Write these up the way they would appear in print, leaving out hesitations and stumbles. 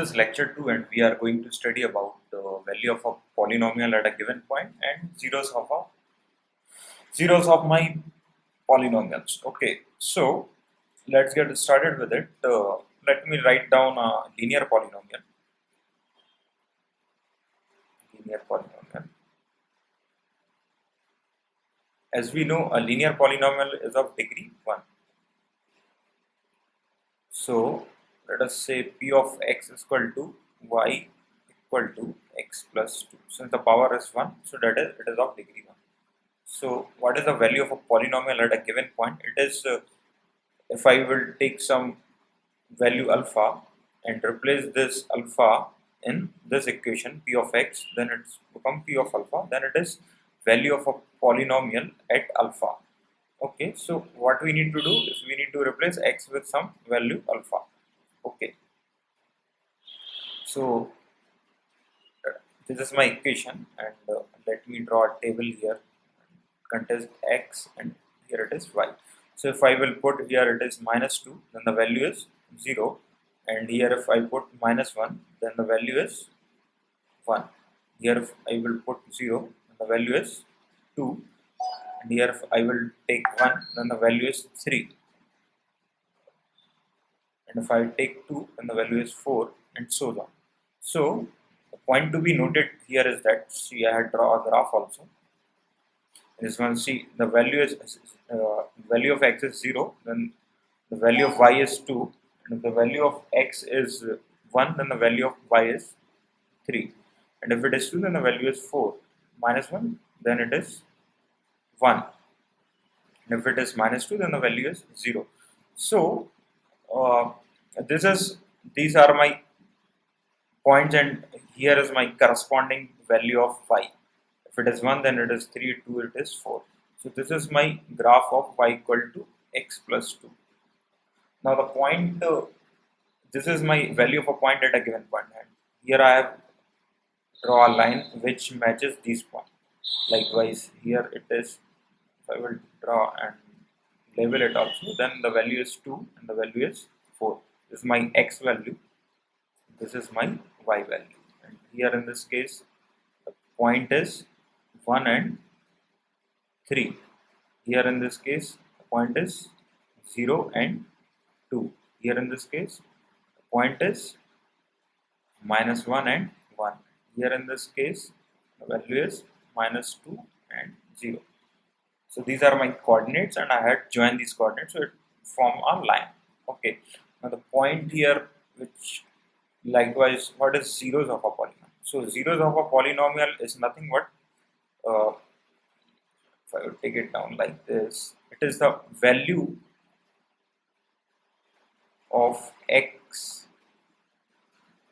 is lecture 2 and we are going to study about the value of a polynomial at a given point and zeros of my polynomials. Okay, so let's get started with it. Let me write down a linear polynomial. As we know, a linear polynomial is of degree 1. So let us say p of x is equal to y equal to x plus 2. Since the power is 1, so it is of degree 1. So what is the value of a polynomial at a given point? It is if I will take some value alpha and replace this alpha in this equation p of x, then it's become p of alpha, then it is value of a polynomial at alpha. Okay, so what we need to do is we need to replace x with some value alpha. Okay, so this is my equation, and let me draw a table here. Contains x and here it is y. So if I will put here it is minus 2, then the value is 0, and here if I put minus 1, then the value is 1. Here if I will put 0, then the value is 2, and here if I will take 1, then the value is 3, and if I take 2, then the value is 4, and so on. So the point to be noted here is that, see, I had drawn a graph also. This one, see, the value is value of x is 0, then the value of y is 2, and if the value of x is 1, then the value of y is 3, and if it is 2, then the value is 4. Minus 1, then it is 1, and if it is minus 2, then the value is 0. So these are my points, and here is my corresponding value of y. If it is 1, then it is 3, 2, it is 4. So this is my graph of y equal to x plus 2. Now the point, this is my value of a point at a given point. And here I have draw a line which matches these points. Likewise, here it is, if I will draw and label it also, then the value is 2 and the value is 4. This is my x value. This is my y value. And here in this case, the point is 1 and 3. Here in this case, the point is 0 and 2. Here in this case, the point is minus 1 and 1. Here in this case, the value is minus 2 and 0. So these are my coordinates, and I had joined these coordinates, so it form a line. Okay. Now the point here, which likewise, what is zeros of a polynomial? So zeros of a polynomial is nothing but, if I would take it down like this, it is the value of x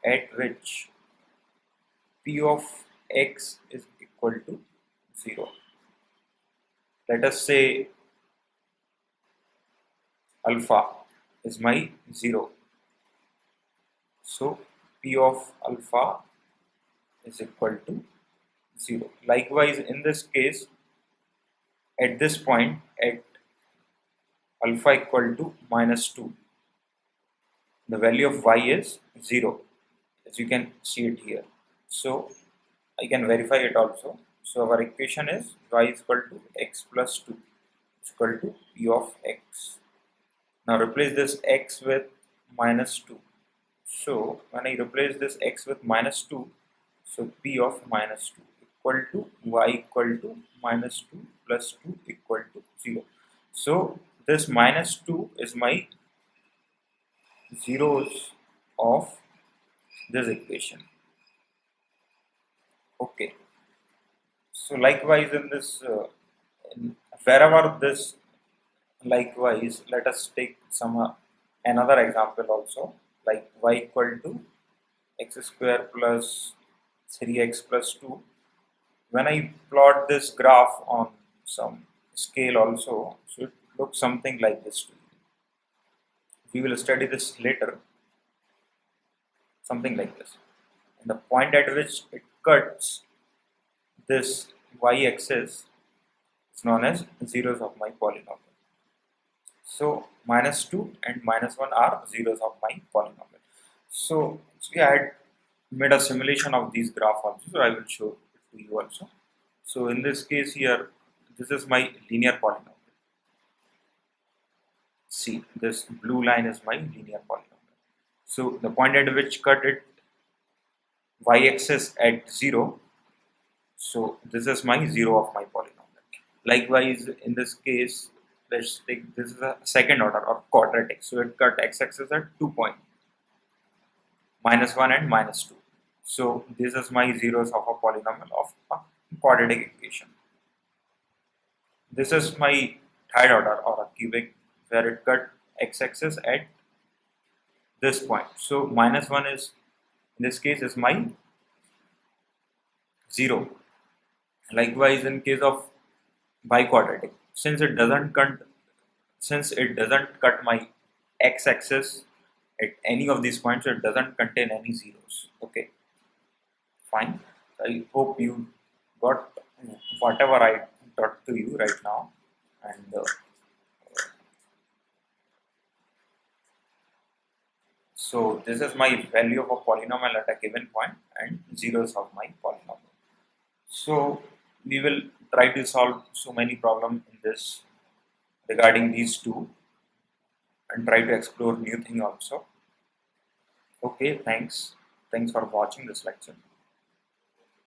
at which p of x is equal to 0. Let us say alpha is my 0. So p of alpha is equal to 0. Likewise, in this case, at this point, at alpha equal to minus 2, the value of y is 0, as you can see it here. So I can verify it also. So our equation is y is equal to x plus 2 is equal to p of x. Now replace this x with minus 2. So when I replace this x with minus 2, so p of minus 2 equal to y equal to minus 2 plus 2 equal to 0. So this minus 2 is my zeros of this equation. Okay. So likewise, in this, wherever this, likewise, let us take some another example also, like y equal to x square plus 3x plus 2. When I plot this graph on some scale also, so it looks something like this to you. We will study this later, something like this. And the point at which it cuts this y-axis is known as zeros of my polynomial. So minus 2 and minus 1 are zeros of my polynomial. So yeah, I had made a simulation of these graph also, so I will show it to you also. So in this case here, this is my linear polynomial. See, this blue line is my linear polynomial. So the point at which cut it y-axis at 0. So this is my 0 of my polynomial. Likewise, in this case, let's take this is a second order or quadratic. So it cut x-axis at 2 point, -1 and -2. So this is my zeros of a polynomial of a quadratic equation. This is my third order or a cubic where it cut x-axis at this point. So -1 is in this case is my 0. Likewise, in case of biquadratic, since it doesn't cut my x-axis at any of these points, so it doesn't contain any zeros. Okay, fine. I hope you got whatever I taught to you right now, and so this is my value of a polynomial at a given point and zeros of my polynomial. So we will try to solve so many problems in this regarding these two and try to explore new thing also. Okay, thanks for watching this lecture.